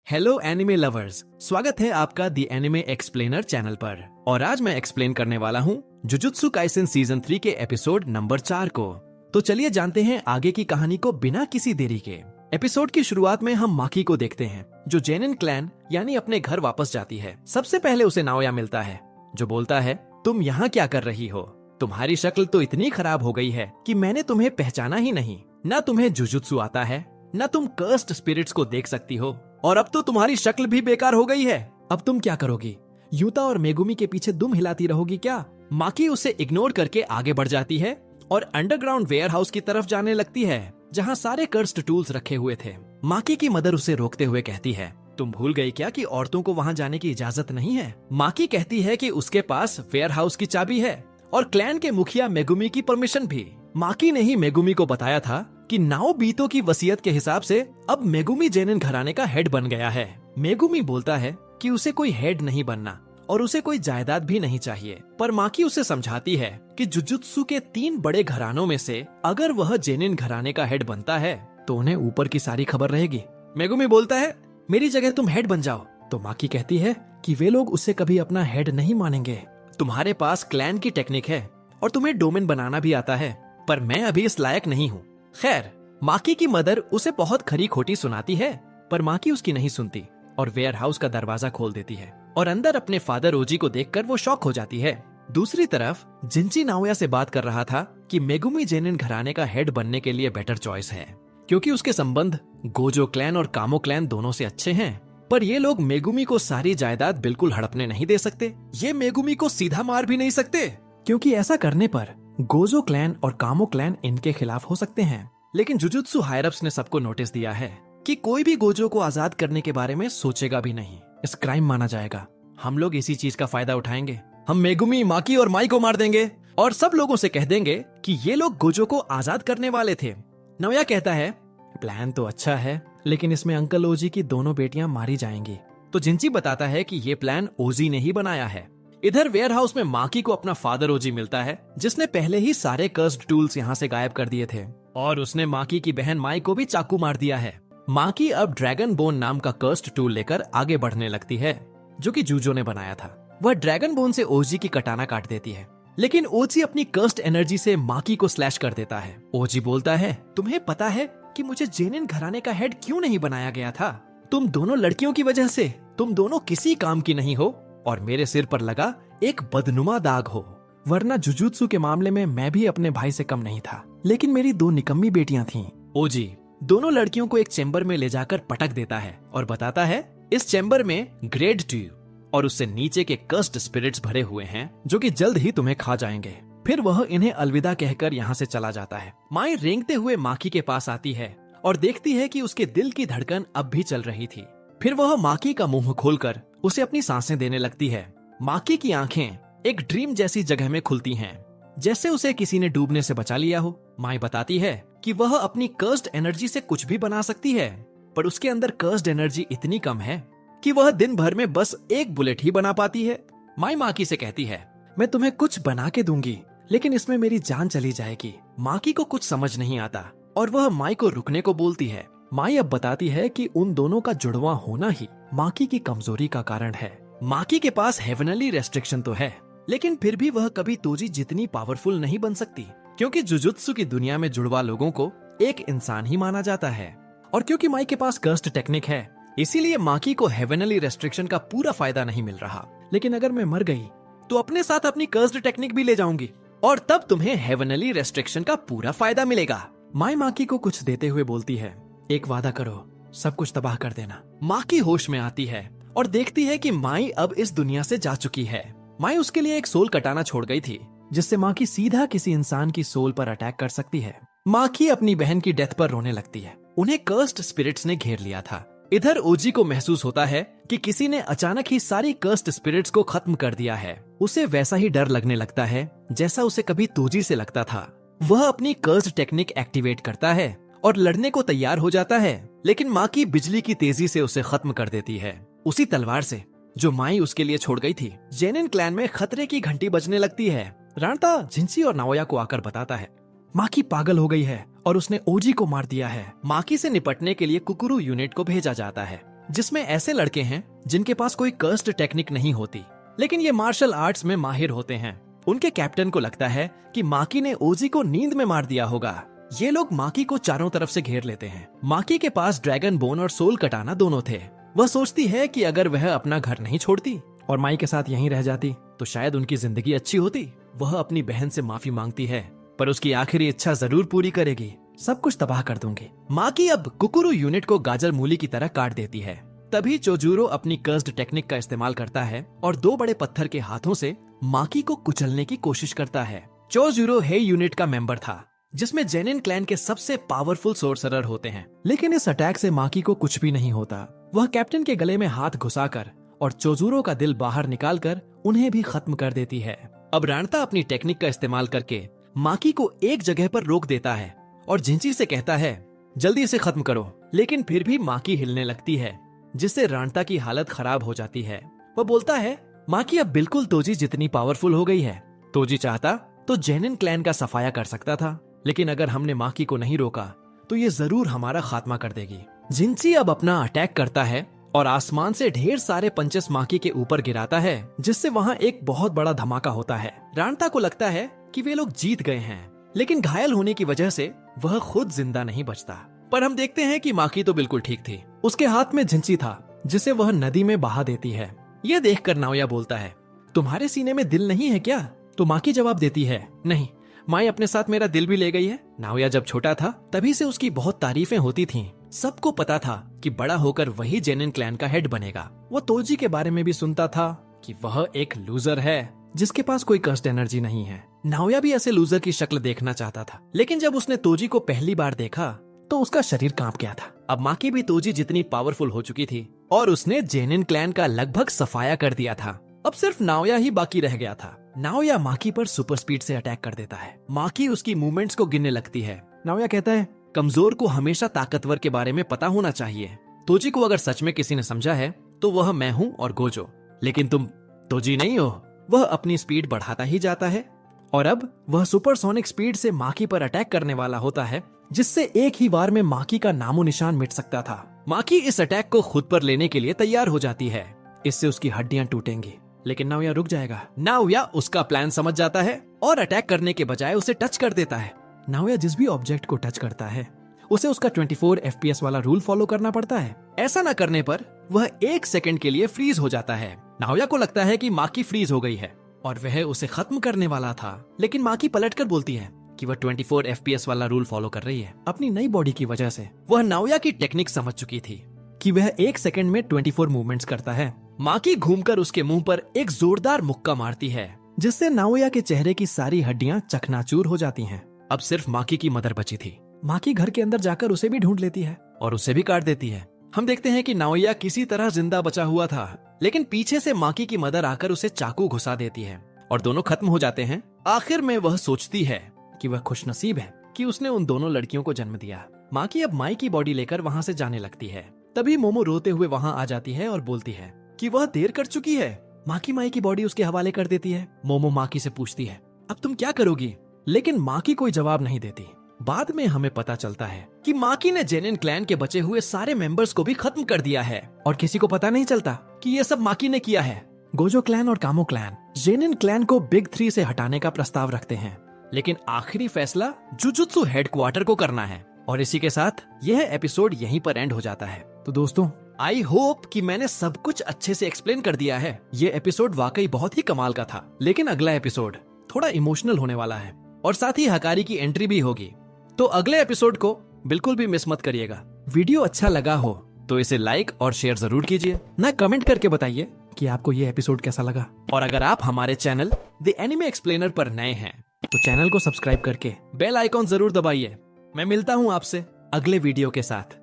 Hello anime lovers, स्वागत है आपका दी एनिमे एक्सप्लेनर चैनल पर। और आज मैं एक्सप्लेन करने वाला हूँ जुजुत्सु काइसेन सीजन 3 के एपिसोड नंबर 4 को। तो चलिए जानते हैं आगे की कहानी को बिना किसी देरी के। एपिसोड की शुरुआत में हम माकी को देखते हैं जो जेनिन क्लैन यानी अपने घर वापस जाती है। सबसे पहले उसे नाओया मिलता है जो बोलता है, तुम यहाँ क्या कर रही हो? तुम्हारी शक्ल तो इतनी खराब हो गई है कि मैंने तुम्हें पहचाना ही नहीं। न तुम्हें जुजुत्सु आता है, न तुम कर्स्ड स्पिरिट्स को देख सकती हो, और अब तो तुम्हारी शक्ल भी बेकार हो गई है। अब तुम क्या करोगी? यूता और मेगुमी के पीछे दुम हिलाती रहोगी क्या? माकी उसे इग्नोर करके आगे बढ़ जाती है और अंडरग्राउंड वेयर हाउस की तरफ जाने लगती है जहाँ सारे कर्स्ड टूल्स रखे हुए थे। माकी की मदर उसे रोकते हुए कहती है, तुम भूल गई क्या कि औरतों को वहाँ जाने की इजाजत नहीं है? माकी कहती है कि उसके पास वेयर हाउस की चाबी है और क्लैन के मुखिया मेगुमी की परमिशन भी। माकी ने ही मेगुमी को बताया था कि नाओबीतो की वसीयत के हिसाब से अब मेगुमी जेनिन घराने का हेड बन गया है। मेगुमी बोलता है कि उसे कोई हेड नहीं बनना और उसे कोई जायदाद भी नहीं चाहिए, पर माकी उसे समझाती है कि जुजुत्सु के 3 बड़े घरानों में से अगर वह जेनिन घराने का हेड बनता है तो उन्हें ऊपर की सारी खबर रहेगी। मेगुमी बोलता है, मेरी जगह तुम हेड बन जाओ। तो माकी कहती है कि वे लोग उसे कभी अपना हेड नहीं मानेंगे। तुम्हारे पास क्लैन की टेक्निक है और तुम्हें डोमेन बनाना भी आता है, पर मैं अभी इस लायक नहीं हूँ। खैर, माकी की मदर उसे बहुत खरी खोटी सुनाती है, पर माकी उसकी नहीं सुनती और वेयर हाउस का दरवाजा खोल देती है और अंदर अपने फादर ओजी को देखकर वो शॉक हो जाती है। दूसरी तरफ जिंची नाओया से बात कर रहा था कि मेगुमी जेनिन घराने का हेड बनने के लिए बेटर चॉइस है, क्योंकि उसके संबंध गोजो क्लैन और कामो क्लैन दोनों से अच्छे हैं। पर ये लोग मेगुमी को सारी जायदाद बिल्कुल हड़पने नहीं दे सकते। ये मेगुमी को सीधा मार भी नहीं सकते, क्योंकि ऐसा करने पर गोजो क्लैन और कामो क्लैन इनके खिलाफ हो सकते हैं। लेकिन जुजुत्सु हायरअप्स ने सबको नोटिस दिया है कि कोई भी गोजो को आजाद करने के बारे में सोचेगा भी नहीं। इस क्राइम माना जाएगा। हम लोग इसी चीज का फायदा उठाएंगे। हम मेगुमी, माकी और माई को मार देंगे और सब लोगों से कह देंगे कि ये लोग गोजो को आजाद करने वाले थे। नाओया कहता है, प्लान तो अच्छा है, लेकिन इसमें अंकल ओजी की दोनों बेटियां मारी जाएंगी। तो जिंची बताता है कि ये प्लान ओजी ने ही बनाया है। इधर वेयर हाउस में माकी को अपना फादर ओजी मिलता है, जिसने पहले ही सारे कर्स्ड टूल्स यहाँ से गायब कर दिए थे और उसने माकी की बहन माई को भी चाकू मार दिया है। माकी अब ड्रैगन बोन नाम का कर्स्ड टूल लेकर आगे बढ़ने लगती है, जो कि जूजो ने बनाया था। वह ड्रैगन बोन से ओजी की कटाना काट देती है, लेकिन ओजी अपनी कर्स्ड एनर्जी से माकी को स्लैश कर देता है। ओजी बोलता है, तुम्हें पता है कि मुझे जेनिन घराने का हेड क्यों नहीं बनाया गया था? तुम दोनों लड़कियों की वजह से तुम दोनों किसी काम की नहीं हो और मेरे सिर पर लगा एक बदनुमा दाग हो। वरना जुजुत्सु के मामले में मैं भी अपने भाई से कम नहीं था, लेकिन मेरी 2 निकम्मी बेटियां थीं। ओजी दोनों लड़कियों को एक चेंबर में ले जाकर पटक देता है और बताता है, इस चेंबर में ग्रेड 2 और उससे नीचे के कर्स्ड स्पिरिट्स भरे हुए हैं जो कि जल्द ही तुम्हें खा जाएंगे। फिर वह इन्हें अलविदा कहकर यहाँ से चला जाता है। माई रेंगते हुए माकी के पास आती है और देखती है कि उसके दिल की धड़कन अब भी चल रही थी। फिर वह माकी का मुंह खोलकर उसे अपनी सांसें देने लगती है। माकी की आंखें एक ड्रीम जैसी जगह में खुलती हैं, जैसे उसे किसी ने डूबने से बचा लिया हो। माई बताती है कि वह अपनी कर्स्ड एनर्जी से कुछ भी बना सकती है, पर उसके अंदर कर्स्ड एनर्जी इतनी कम है कि वह दिन भर में बस एक बुलेट ही बना पाती है। माई माकी से कहती है, मैं तुम्हें कुछ बना के दूंगी, लेकिन इसमें मेरी जान चली जाएगी। माकी को कुछ समझ नहीं आता और वह माई को रुकने को बोलती है। माई अब बताती है कि उन दोनों का जुड़वा होना ही माकी की कमजोरी का कारण है। माकी के पास हेवनली रेस्ट्रिक्शन तो है, लेकिन फिर भी वह कभी तोजी जितनी पावरफुल नहीं बन सकती, क्योंकि जुजुत्सु की दुनिया में जुड़वा लोगों को एक इंसान ही माना जाता है। और क्योंकि माई के पास कर्स्ड टेक्निक है, इसीलिए माकी को हेवनली रेस्ट्रिक्शन का पूरा फायदा नहीं मिल रहा। लेकिन अगर मैं मर गई तो अपने साथ अपनी कर्स्ड टेक्निक भी ले जाऊंगी और तब तुम्हें हेवनली रेस्ट्रिक्शन का पूरा फायदा मिलेगा। माई माकी को कुछ देते हुए बोलती है, एक वादा करो, सब कुछ तबाह कर देना। माकी होश में आती है और देखती है कि माई अब इस दुनिया से जा चुकी है। माई उसके लिए एक सोल कटाना छोड़ गई थी, जिससे माकी सीधा किसी इंसान की सोल पर अटैक कर सकती है। माकी अपनी बहन की डेथ पर रोने लगती है। उन्हें कर्स्ड स्पिरिट्स ने घेर लिया था। इधर ओजी को महसूस होता है कि किसी ने अचानक ही सारी कर्स्ड स्पिरिट्स को खत्म कर दिया है। उसे वैसा ही डर लगने लगता है जैसा उसे कभी तोजी से लगता था। वह अपनी कर्स्ड टेक्निक एक्टिवेट करता है और लड़ने को तैयार हो जाता है, लेकिन माकी बिजली की तेजी से उसे खत्म कर देती है, उसी तलवार से जो माई उसके लिए छोड़ गई थी। जेनिन क्लैन में खतरे की घंटी बजने लगती है। रांता जिंची और नाओया को आकर बताता है, माकी पागल हो गई है और उसने ओजी को मार दिया है। माकी से निपटने के लिए कुकुरु यूनिट को भेजा जाता है। जिसमें ऐसे लड़के हैं जिनके पास कोई कर्स्ड टेक्निक नहीं होती, लेकिन ये मार्शल आर्ट्स में माहिर होते हैं। उनके कैप्टन को लगता है कि माकी ने ओजी को नींद में मार दिया होगा। ये लोग माकी को चारों तरफ से घेर लेते हैं। माकी के पास ड्रैगन बोन और सोल कटाना दोनों थे। वह सोचती है कि अगर वह अपना घर नहीं छोड़ती और माई के साथ यहीं रह जाती तो शायद उनकी जिंदगी अच्छी होती। वह अपनी बहन से माफी मांगती है, पर उसकी आखिरी इच्छा जरूर पूरी करेगी। सब कुछ तबाह कर दूंगी। माकी अब कुकुरु यूनिट को गाजर मूली की तरह काट देती है। तभी चोजूरो अपनी कर्स्ड टेक्निक का इस्तेमाल करता है और 2 बड़े पत्थर के हाथों से माकी को कुचलने की कोशिश करता है। चोजूरो हे यूनिट का मेंबर था, जिसमें जेनिन क्लैन के सबसे पावरफुल सोर्सरर होते हैं। लेकिन इस अटैक से माकी को कुछ भी नहीं होता। वह कैप्टन के गले में हाथ घुसाकर और चोजूरो का दिल बाहर निकालकर उन्हें भी खत्म कर देती है। अब राणता अपनी टेक्निक का इस्तेमाल करके माकी को एक जगह पर रोक देता है और जिंची से कहता है जल्दी इसे खत्म करो। लेकिन फिर भी माकी हिलने लगती है, जिससे राणता की हालत खराब हो जाती है। वह बोलता है माकी अब बिल्कुल तोजी जितनी पावरफुल हो गई है। तोजी चाहता तो जेनिन क्लैन का सफाया कर सकता था, लेकिन अगर हमने माकी को नहीं रोका तो ये जरूर हमारा खात्मा कर देगी। जिंची अब अपना अटैक करता है और आसमान से ढेर सारे पंचेस माकी के ऊपर गिराता है, जिससे वहाँ एक बहुत बड़ा धमाका होता है। राणता को लगता है कि वे लोग जीत गए हैं, लेकिन घायल होने की वजह से वह खुद जिंदा नहीं बचता। पर हम देखते हैं कि माकी तो बिल्कुल ठीक थी। उसके हाथ में जिंची था, जिसे वह नदी में बहा देती है। यह देखकर नाओया बोलता है तुम्हारे सीने में दिल नहीं है क्या? तो माकी जवाब देती है नहीं, माई अपने साथ मेरा दिल भी ले गई है। नाओया जब छोटा था तभी से उसकी बहुत तारीफें होती थीं। सबको पता था कि बड़ा होकर वही जेनिन क्लैन का हेड बनेगा। वो तोजी के बारे में भी सुनता था कि वह एक लूजर है जिसके पास कोई कर्स्ड एनर्जी नहीं है। नाओया भी ऐसे लूजर की शक्ल देखना चाहता था, लेकिन जब उसने तोजी को पहली बार देखा तो उसका शरीर कांप गया था। अब माकी भी तोजी जितनी पावरफुल हो चुकी थी और उसने जेनिन क्लैन का लगभग सफाया कर दिया था। अब सिर्फ नाओया ही बाकी रह गया था। नाओया माकी पर सुपर स्पीड से अटैक कर देता है। माकी उसकी मूवमेंट्स को गिनने लगती है। नाओया कहता है कमजोर को हमेशा ताकतवर के बारे में पता होना चाहिए। तोजी को अगर सच में किसी ने समझा है तो वह मैं हूँ और गोजो, लेकिन तुम तोजी नहीं हो। वह अपनी स्पीड बढ़ाता ही जाता है और अब वह सुपरसोनिक स्पीड से माकी पर अटैक करने वाला होता है, जिससे एक ही बार में माकी का नामो निशान मिट सकता था। माकी इस अटैक को खुद पर लेने के लिए तैयार हो जाती है। इससे उसकी हड्डियां टूटेंगी, लेकिन नाओया रुक जाएगा। नाओया उसका प्लान समझ जाता है और अटैक करने के बजाय उसे टच कर देता है। नाओया जिस भी ऑब्जेक्ट को टच करता है उसे उसका 24 FPS वाला रूल फॉलो करना पड़ता है। ऐसा न करने पर वह 1 सेकंड के लिए फ्रीज हो जाता है। नाओया को लगता है कि माकी फ्रीज हो गई है और वह उसे खत्म करने वाला था, लेकिन माकी पलटकर बोलती है कि वह 24 FPS वाला रूल फॉलो कर रही है। अपनी नई बॉडी की वजह से वह नाओया की टेक्निक समझ चुकी थी कि वह 1 सेकंड में 24 मूवमेंट्स करता है। माकी घूमकर उसके मुंह पर एक जोरदार मुक्का मारती है, जिससे नाओया के चेहरे की सारी हड्डियां चकनाचूर हो जाती हैं। अब सिर्फ माकी की मदर बची थी। माकी घर के अंदर जाकर उसे भी ढूंढ लेती है और उसे भी काट देती है। हम देखते हैं कि नाओया किसी तरह जिंदा बचा हुआ था, लेकिन पीछे से माकी की मदर आकर उसे चाकू घुसा देती है और दोनों खत्म हो जाते हैं। आखिर में वह सोचती है कि वह खुशनसीब है कि उसने उन दोनों लड़कियों को जन्म दिया। माकी अब माई की बॉडी लेकर वहाँ से जाने लगती है। तभी मोमो रोते हुए वहाँ आ जाती है और बोलती है कि वह देर कर चुकी है। माकी माई की बॉडी उसके हवाले कर देती है। मोमो माकी से पूछती है अब तुम क्या करोगी, लेकिन माकी कोई जवाब नहीं देती। बाद में हमें पता चलता है कि माकी ने जेनिन क्लैन के बचे हुए सारे मेंबर्स को भी खत्म कर दिया है और किसी को पता नहीं चलता कि ये सब माकी ने किया है। गोजो क्लैन और कामो क्लैन जेनिन क्लैन को बिग 3 से हटाने का प्रस्ताव रखते हैं, लेकिन आखिरी फैसला जुजुत्सु हेडक्वार्टर को करना है। और इसी के साथ यह एपिसोड यहीं पर एंड हो जाता है। तो दोस्तों, आई होप कि मैंने सब कुछ अच्छे से एक्सप्लेन कर दिया है। ये एपिसोड वाकई बहुत ही कमाल का था, लेकिन अगला एपिसोड थोड़ा इमोशनल होने वाला है और साथ ही हकारी की एंट्री भी होगी। तो अगले एपिसोड को बिल्कुल भी मिस मत करिएगा। वीडियो अच्छा लगा हो तो इसे लाइक और शेयर जरूर कीजिए। ना कमेंट करके बताइए कि आपको ये एपिसोड कैसा लगा। और अगर आप हमारे चैनल द एनिमे एक्सप्लेनर पर नए हैं तो चैनल को सब्सक्राइब करके बेल आइकॉन जरूर दबाइए। मैं मिलता हूँ आपसे अगले वीडियो के साथ।